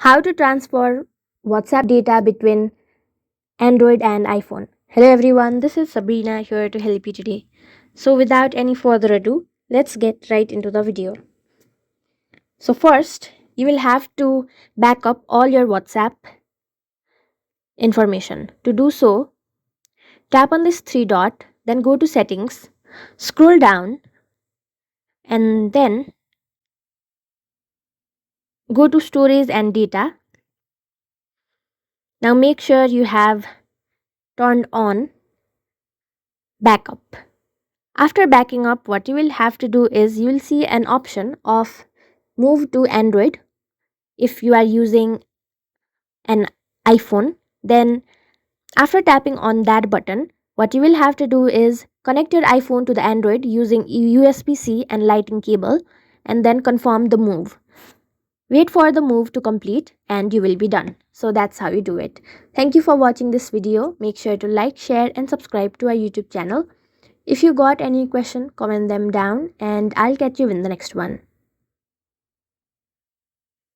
How to transfer WhatsApp data between Android and iPhone. Hello everyone, this is Sabrina here to help you today. So without any further ado, let's get right into the video. So first, you will have to back up all your WhatsApp information. To do so, tap on this three dot, then go to settings, scroll down, and then go to storage and data. Now make sure you have turned on backup. After backing up, what you will have to do is you will see an option of move to Android if you are using an iPhone. Then after tapping on that button, what you will have to do is connect your iPhone to the Android using USB-C and Lightning cable and then confirm the move. Wait for the move to complete and you will be done. So that's how you do it. Thank you for watching this video. Make sure to like, share and subscribe to our YouTube channel. If you got any question, comment them down and I'll catch you in the next one.